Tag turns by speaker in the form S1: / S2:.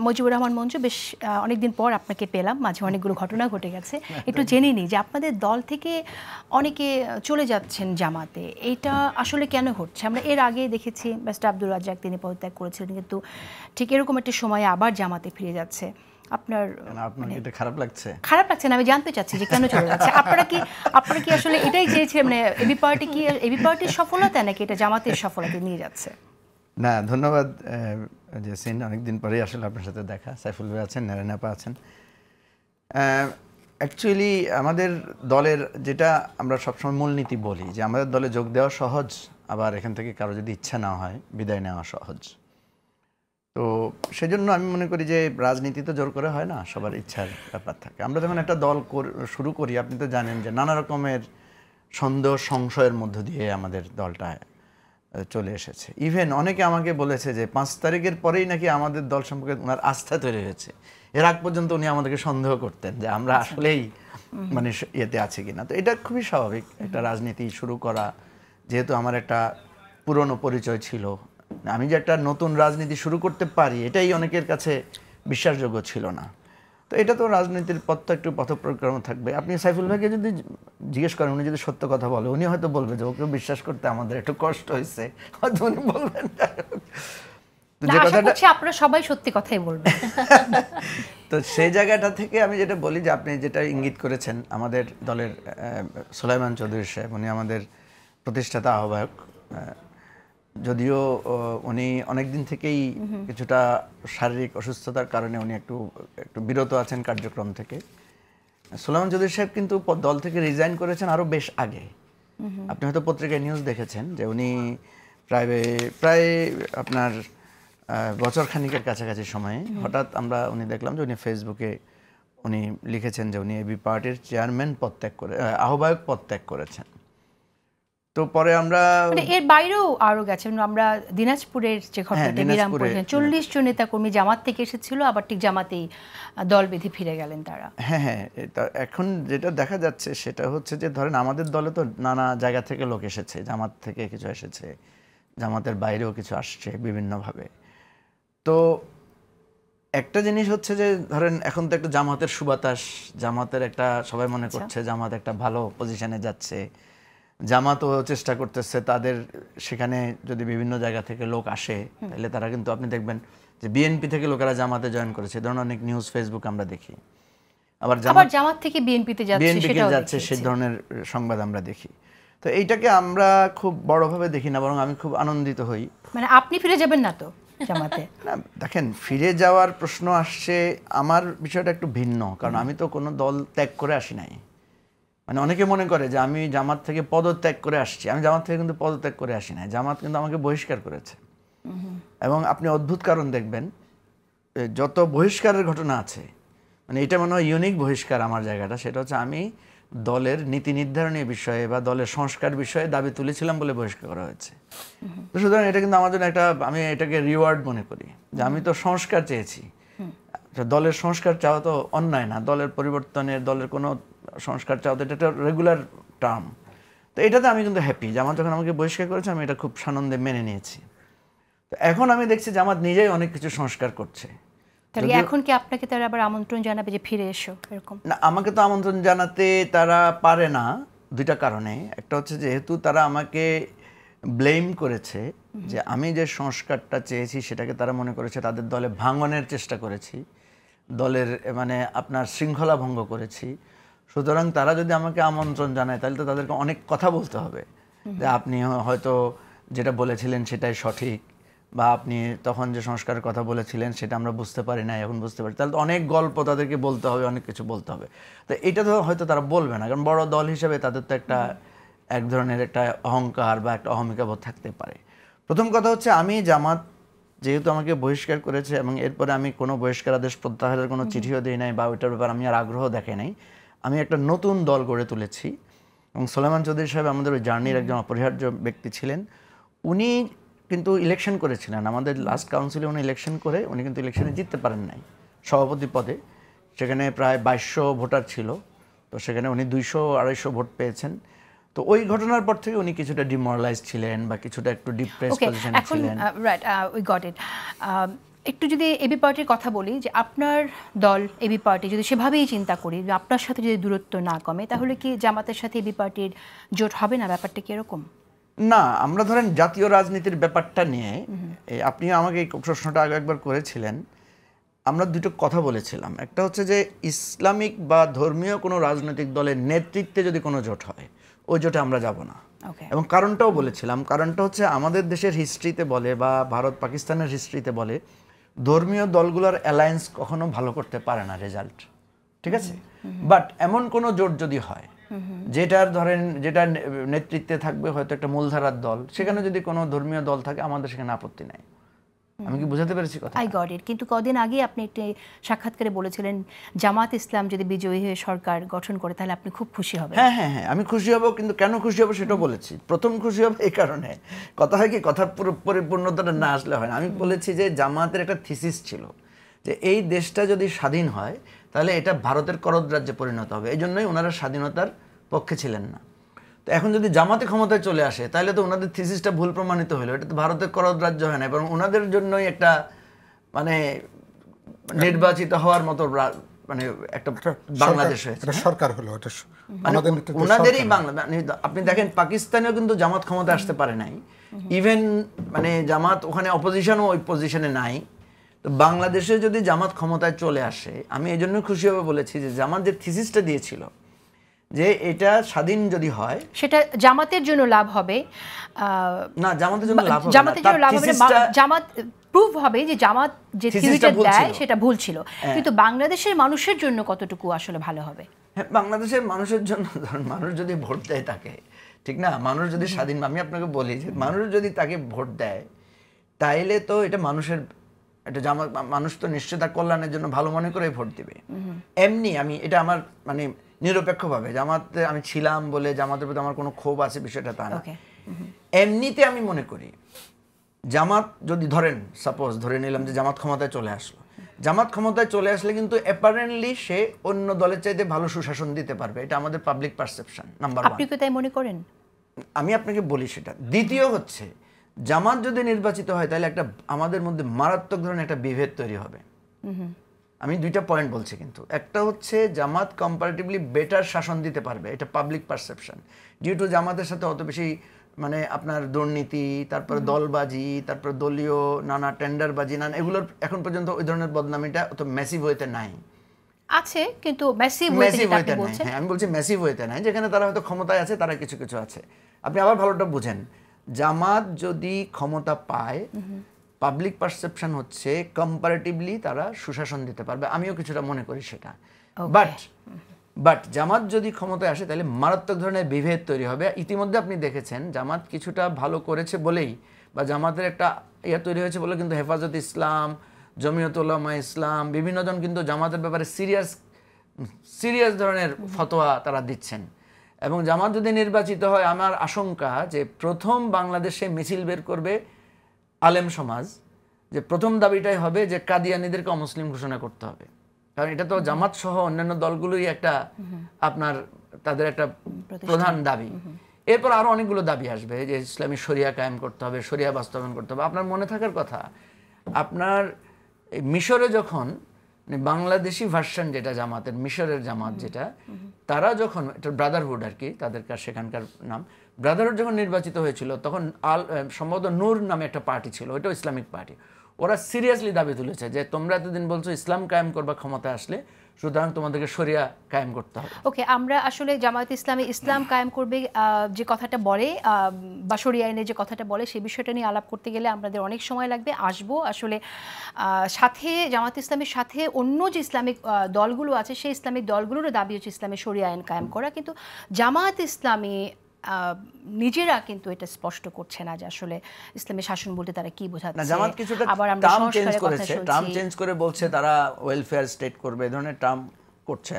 S1: মুজিবুর রহমান মঞ্জু, বেশ অনেকদিন পর আপনাকে পেলাম, মাঝে অনেকগুলো ঘটনা ঘটে গেছে, একটু জেনে নিই যে আপনাদের দল থেকে অনেকে চলে যাচ্ছেন জামাতে, এইটা আসলে কেন ঘটছে? আমরা এর আগে দেখেছি ব্যারিস্টার আব্দুর রাজ্জাক, তিনি পদত্যাগ করেছিলেন, কিন্তু ঠিক এরকম একটা সময়ে আবার জামাতে ফিরে যাচ্ছে। আপনার
S2: এটা খারাপ লাগছে?
S1: খারাপ লাগছে না, আমি জানতে চাচ্ছি যে কেন চলে যাচ্ছে। আপনারা কি আসলে এটাই চেয়েছেন, মানে এবি পার্টির সফলতা নাকি এটা জামাতের সফলতা নিয়ে যাচ্ছে?
S2: না, ধন্যবাদ জেসিন, অনেকদিন পরেই আসলে আপনার সাথে দেখা। সাইফুল ভাই আছেন, নারায়ণ আপা আছেন। অ্যাকচুয়ালি আমাদের দলের যেটা আমরা সবসময় মূলনীতি বলি যে আমাদের দলে যোগ দেওয়া সহজ, আবার এখান থেকে কারো যদি ইচ্ছা না হয় বিদায় নেওয়া সহজ। তো সেজন্য আমি মনে করি যে রাজনীতি তো জোর করে হয় না, সবার ইচ্ছার ব্যাপার থাকে। আমরা যখন একটা দল শুরু করি, আপনি তো জানেন যে নানা রকমের সন্দেহ সংশয়ের মধ্য দিয়ে আমাদের দলটা চলে এসেছে। ইভেন অনেকে আমাকে বলেছে যে 5 তারিখের পরেই নাকি আমাদের দল সম্পর্কে ওনার আস্থা তৈরি হয়েছে। এর আগ পর্যন্ত উনি আমাদেরকে সন্দেহ করতেন যে আমরা আসলেই মানে ইয়েতে আছি কিনা। তো এটা খুবই স্বাভাবিক একটা রাজনীতি শুরু করা, যেহেতু আমার একটা পুরনো পরিচয় ছিল, আমি যে একটা নতুন রাজনীতি শুরু করতে পারি এটাই অনেকের কাছে বিশ্বাসযোগ্য ছিল না। তো এটা তো রাজনীতির পথ তো একটু পথপ্রক্রম থাকবে। আপনি সাইফুল ভাইকে যদি জিজ্ঞেস করেন, উনি যদি সত্য কথা বলে, উনি হয়তো বলবে যে ওকে বিশ্বাস করতে আমাদের একটু কষ্ট হয়েছে, হয়তো উনি বলবেন।
S1: যে কথাটা আপনারা সবাই সত্যি কথাই বলবেন।
S2: তো সেই জায়গাটা থেকে আমি যেটা বলি যে আপনি যেটা ইঙ্গিত করেছেন, আমাদের দলের সুলাইমান চৌধুরী সাহেব, উনি আমাদের প্রতিষ্ঠাতা আহ্বায়ক। যদিও উনি অনেকদিন থেকেই কিছুটা শারীরিক অসুস্থতার কারণে উনি একটু বিরত আছেন কার্যক্রম থেকে। সুলাইমান চৌধুরী সাহেব কিন্তু দল থেকে রিজাইন করেছেন আরও বেশ আগে। আপনি হয়তো পত্রিকায় নিউজ দেখেছেন যে উনি প্রায় আপনার বছর খানিকের কাছাকাছি সময়ে হঠাৎ উনি দেখলাম যে উনি ফেসবুকে উনি লিখেছেন যে উনি এবি পার্টির চেয়ারম্যান আহ্বায়ক পদত্যাগ করেছেন। তো পরে আমরা
S1: এর বাইরেও আরো গেছেন, আমরা দিনাজপুরের যে ঘটনাটা বিরামপুরে 40 জন নেতাকর্মী জামাত থেকে এসেছিল, আবার ঠিক জামাতেই দল বেঁধে ফিরে গেলেন তারা।
S2: হ্যাঁ, এখন যেটা দেখা যাচ্ছে সেটা হচ্ছে যে ধরেন আমাদের দলে তো নানা জায়গা থেকে লোক এসেছে, জামাত থেকে কিছু এসেছে, জামাতের বাইরেও কিছু আসছে বিভিন্নভাবে। তো একটা জিনিস হচ্ছে যে ধরেন এখন তো একটা জামাতের সুবাতাস, জামাতের একটা সবাই মনে করছে জামাত একটা ভালো পজিশনে যাচ্ছে, জামাতও চেষ্টা করতেছে তাদের সেখানে যদি বিভিন্ন জায়গা থেকে লোক আসে তাহলে তারা কিন্তু আপনি দেখবেন যে বিএনপি থেকে লোকেরা জামাতে জয়েন করেছে, ধরুন অনেক নিউজ ফেসবুক আমরা দেখি। আবার
S1: জামাত থেকে বিএনপিতে যাচ্ছে
S2: সেই ধরনের সংবাদ আমরা দেখি। তো এইটাকে আমরা খুব বড়ভাবে দেখি না, বরং আমি খুব আনন্দিত হই।
S1: মানে আপনি ফিরে যাবেন না তো জামাতে?
S2: না, দেখেন, ফিরে যাওয়ার প্রশ্ন আসছে, আমার বিষয়টা একটু ভিন্ন, কারণ আমি তো কোনো দল ত্যাগ করে আসি নাই। মানে অনেকে মনে করে যে আমি জামাত থেকে পদত্যাগ করে আসছি, আমি জামাত থেকে কিন্তু পদত্যাগ করে আসি নাই, জামাত কিন্তু আমাকে বহিষ্কার করেছে। এবং আপনি অদ্ভুত কারণ দেখবেন, যত বহিষ্কারের ঘটনা আছে, মানে এটা মনে হয় ইউনিক বহিষ্কার আমার জায়গাটা, সেটা হচ্ছে আমি দলের নীতি নির্ধারণের বিষয়ে বা দলের সংস্কার বিষয়ে দাবি তুলেছিলাম বলে বহিষ্কার করা হয়েছে। তো সুতরাং এটা কিন্তু আমার জন্য আমি এটাকে রিওয়ার্ড মনে করি যে আমি তো সংস্কার চেয়েছি। দলের সংস্কার চাওয়া তো অন্যায় না, দলের পরিবর্তনের, দলের কোনো সংস্কার চাওয়া তো এটা একটা রেগুলার টার্ম। তো এটাতে আমি কিন্তু হ্যাপি। জামাত যখন আমাকে বহিষ্কার করেছে আমি এটা খুব সানন্দে মেনে নিয়েছি। তো এখন আমি দেখছি জামাত নিজেই অনেক কিছু সংস্কার করছে।
S1: তাহলে এখন কি আপনাকে তারা আবার আমন্ত্রণ জানাবে যে ফিরে এসো এরকম?
S2: না, আমাকে তো আমন্ত্রণ জানাতে তারা পারে না, দুইটা কারণে। একটা হচ্ছে যেহেতু তারা আমাকে ব্লেম করেছে যে আমি যে সংস্কারটা চেয়েছি সেটাকে তারা মনে করেছে তাদের দলে ভাঙনের চেষ্টা করেছি, দলের মানে আপনার শৃঙ্খলা ভঙ্গ করেছি। সুতরাং তারা যদি আমাকে আমন্ত্রণ জানায় তাহলে তো তাদেরকে অনেক কথা বলতে হবে যে আপনি হয়তো যেটা বলেছিলেন সেটাই সঠিক, বা আপনি তখন যে সংস্কারের কথা বলেছিলেন সেটা আমরা বুঝতে পারি না, এখন বুঝতে পারি। তাহলে তো অনেক গল্প তাদেরকে বলতে হবে, অনেক কিছু বলতে হবে। তো এটা তো হয়তো তারা বলবে না, কারণ বড় দল হিসেবে তাদের তো এক ধরনের একটা অহংকার বা একটা অহমিকাবোধ থাকতে পারে। প্রথম কথা হচ্ছে আমি জামাত যেহেতু আমাকে বহিষ্কার করেছে এবং এরপরে আমি কোনো বহিষ্কারাদেশ প্রত্যাহারের কোনো চিঠিও দিই নাই বা ওইটার ব্যাপারে আমি আর আগ্রহ দেখাই নাই। আমি একটা নতুন দল গড়ে তুলেছি এবং সুলাইমান চৌধুরী সাহেব আমাদের ওই জার্নির একজন অপরিহার্য ব্যক্তি ছিলেন। উনি কিন্তু ইলেকশন করেছিলেন আমাদের লাস্ট কাউন্সিলে, উনি ইলেকশন করে উনি কিন্তু ইলেকশনে জিততে পারেন নাই সভাপতি পদে। সেখানে প্রায় 2200 ভোটার ছিল, তো সেখানে উনি 200-250 ভোট পেয়েছেন। তো ওই ঘটনার পর থেকে উনি কিছুটা ডিমোরালাইজ ছিলেন বা কিছুটা একটু ডিপ্রেস পজিশনে ছিলেন।
S1: Right, we got it. একটু যদি এবি পার্টির কথা বলি, যে আপনার দল এবি পার্টি যদি সেভাবেই চিন্তা করি যে আপনার সাথে যদি দূরত্ব না কমে, তাহলে কি জামাতের সাথে এবি পার্টির জোট হবে না? ব্যাপারটা কি এরকম?
S2: না, আমরা ধরেন জাতীয় রাজনীতির ব্যাপারটা নিয়ে আপনি আমাকে এই প্রশ্নটা আগে একবার করেছিলেন। আমরা দুটো কথা বলেছিলাম, একটা হচ্ছে যে ইসলামিক বা ধর্মীয় কোনো রাজনৈতিক দলের নেতৃত্বে যদি কোনো জোট হয়, ওই জোটে আমরা যাব না। এবং কারণটাও বলেছিলাম, কারণটা হচ্ছে আমাদের দেশের হিস্ট্রিতে বলে বা ভারত পাকিস্তানের হিস্ট্রিতে বলে, ধর্মীয় দলগুলোর অ্যালায়েন্স কখনো ভালো করতে পারে না রেজাল্ট, ঠিক আছে? বাট এমন কোনো জোট যদি হয় যেটার ধরেন যেটা নেতৃত্বে থাকবে হয়তো একটা মূলধারার দল, সেখানে যদি কোনো ধর্মীয় দল থাকে আমাদের সেখানে আপত্তি নাই। আমি কি বুঝাতে পেরেছি কথা?
S1: I got it. কিন্তু কদিন আগে আপনি একটি সাক্ষাৎকারে বলেছিলেন জামাত ইসলাম যদি বিজয়ী হয়ে সরকার গঠন করে তাহলে আপনি খুব খুশি হবেন।
S2: হ্যাঁ হ্যাঁ হ্যাঁ, আমি খুশি হব, কিন্তু কেন খুশি হব সেটাও বলেছি। প্রথম খুশি হব এই কারণে, কথা হয় কি, কথার পরিপূর্ণতাটা না আসলে হয় না। আমি বলেছি যে জামাতের একটা থিসিস ছিল যে এই দেশটা যদি স্বাধীন হয় তাহলে এটা ভারতের করদ রাজ্যে পরিণত হবে। এই জন্যই ওনারা স্বাধীনতার পক্ষে ছিলেন না। তো এখন যদি জামাতে ক্ষমতায় চলে আসে তাহলে তো ওনাদের থিসিসটা ভুল প্রমাণিত হলো। এটা তো ভারতের করদ রাজ্য হয় না, এবং ওনাদের জন্যই একটা মানে নির্বাচিত হওয়ার মতো মানে একটা বাংলাদেশ হয়েছে,
S3: এটা সরকার হলো, এটা
S2: ওনাদেরই বাংলা। আপনি দেখেন পাকিস্তানেও কিন্তু জামাত ক্ষমতা আসতে পারে নাই, ইভেন মানে জামাত ওখানে অপোজিশনও ওই পজিশনে নাই। তো বাংলাদেশে যদি জামাত ক্ষমতায় চলে আসে, আমি এই জন্য খুশি হবে বলেছি যে জামাত যে থিসিসটা দিয়েছিল যে এটা স্বাধীন যদি হয়
S1: সেটা জামাতের জন্য লাভ হবে
S2: না, জামাতের জন্য লাভ হবে না,
S1: জামাতের জন্য লাভ হবে না, জামাত প্রুভ হবে যে জামাত যে থিওরিটা দেয় সেটা ভুল ছিল। কিন্তু বাংলাদেশের মানুষের জন্য কতটুকু আসলে ভালো হবে?
S2: হ্যাঁ, বাংলাদেশের মানুষের জন্য ধরুন মানুষ যদি ভোট দেয় তাকে, ঠিক না, মানুষ যদি স্বাধীন, আমি আপনাকে বলি যে মানুষ যদি তাকে ভোট দেয় তাইলে তো এটা মানুষের, এটা জামাত, মানুষ তো নিশ্চয়ই তার কল্যাণের জন্য ভালো মনে করে ভোট দিবে। এমনি আমি এটা আমার মানে নিরপেক্ষভাবে জামাতে আমি ছিলাম বলে জামাতের প্রতি আমার কোনো ক্ষোভ আছে বিষয়টা তা না। এমনিতে আমি মনে করি জামাত যদি ধরেন সাপোজ ধরে নিলাম যে জামাত ক্ষমতায় চলে আসলো, জামাত ক্ষমতায় চলে আসলে কিন্তু অ্যাপারেন্টলি সে অন্য দলের চাইতে ভালো সুশাসন দিতে পারবে, এটা আমাদের পাবলিক পারসেপশন নাম্বার 1।
S1: আপনি কি তাই মনে করেন?
S2: আমি আপনাকে বলি সেটা। দ্বিতীয় হচ্ছে জামাত যদি নির্বাচিত হয় তাহলে একটা আমাদের মধ্যে মারাত্মক ধরনের একটা বিভেদ তৈরি হবে। আমি দুইটা পয়েন্ট বলছি, কিন্তু একটা হচ্ছে জামাত কম্পারেটিভলি বেটার শাসন দিতে পারবে, এটা পাবলিক পারসেপশন, ডিউ টু জামাতের সাথে অত বেশি মানে আপনার দুর্নীতি, তারপরে দলবাজি, তারপরে দলীয় নানা টেন্ডারবাজি, নানা এগুলোর এখন পর্যন্ত ওই ধরনের বদনামিটা অত ম্যাসিভ ওয়েতে নাই।
S1: আছে কিন্তু ম্যাসিভ
S2: ওয়েতে নাই। হ্যাঁ, আমি বলছি ম্যাসিভ ওয়েতে নাই, যেখানে তারা হয়তো ক্ষমতায় আছে, তারা কিছু কিছু আছে। আপনি আবার ভালোটা বুঝেন, জামাত যদি ক্ষমতা পায় পাবলিক পারসেপশন হচ্ছে কম্পারেটিভলি তারা সুশাসন দিতে পারবে, আমিও কিছুটা মনে করি সেটা। বাট জামাত যদি ক্ষমতায় আসে তাহলে মারাত্মক ধরনের বিভেদ তৈরি হবে। ইতিমধ্যে আপনি দেখেছেন জামাত কিছুটা ভালো করেছে বলেই বা জামাতের একটা ইয়ে তৈরি হয়েছে বলে কিন্তু হেফাজত ইসলাম, জমিয়ত উলামা ইসলাম বিভিন্ন জন কিন্তু জামাতের ব্যাপারে সিরিয়াস ধরনের ফতোয়া তারা দিচ্ছেন। এবং জামাত যদি নির্বাচিত হয়, আমার আশঙ্কা যে প্রথম বাংলাদেশে মিছিল বের করবে আলেম সমাজ, যে প্রথম দাবিটাই হবে যে কাদিয়ানীদেরকে অমুসলিম ঘোষণা করতে হবে। কারণ এটা তো জামাত সহ অন্যান্য দলগুলোই একটা আপনার তাদের একটা প্রধান দাবি। এরপর আরো অনেকগুলো দাবি আসবে, যে ইসলামী শরিয়া কায়েম করতে হবে, শরিয়া বাস্তবায়ন করতে হবে। আপনার মনে থাকার কথা, আপনার মিশরে যখন বাংলাদেশি ভার্সন যেটা জামাতের, মিশরের জামাত যেটা, তারা যখন এটা ব্রাদারহুড আর কি তাদের সেখানকার নাম, ব্রাদারহুড যখন নির্বাচিত হয়েছিল তখন সম্ভবত নূর নামে একটা পার্টি ছিল, ওইটাও ইসলামিক পার্টি। ওরা সিরিয়াসলি দাবি তুলেছে যে তোমরা এতদিন বলছো ইসলাম কায়েম করবা ক্ষমতায় আসলে, সুতরাং তোমাদেরকে শরিয়া কায়েম করতে হবে।
S1: ওকে, আমরা আসলে জামায়াত ইসলামী ইসলাম কায়েম করবে যে কথাটা বলে বা শরিয়া আইনের যে কথাটা বলে সেই বিষয়টা নিয়ে আলাপ করতে গেলে আমাদের অনেক সময় লাগবে। আসবো আসলে সাথে জামায়াত ইসলামের সাথে অন্য যে ইসলামিক দলগুলো আছে সেই ইসলামিক দলগুলোরও দাবি হচ্ছে ইসলামের শরিয়া আইন কায়েম করা, কিন্তু জামায়াত ইসলামী নিজেরা কিন্তু এটা স্পষ্ট করছে না যে আসলে ইসলামের শাসন বলতে তারা কি বোঝাচ্ছে।
S2: জামাত কিছুটা টার্ম চেঞ্জ করেছে, টার্ম চেঞ্জ করে বলছে তারা ওয়েলফেয়ার স্টেট করবে, এই ধরনের টার্ম করছে।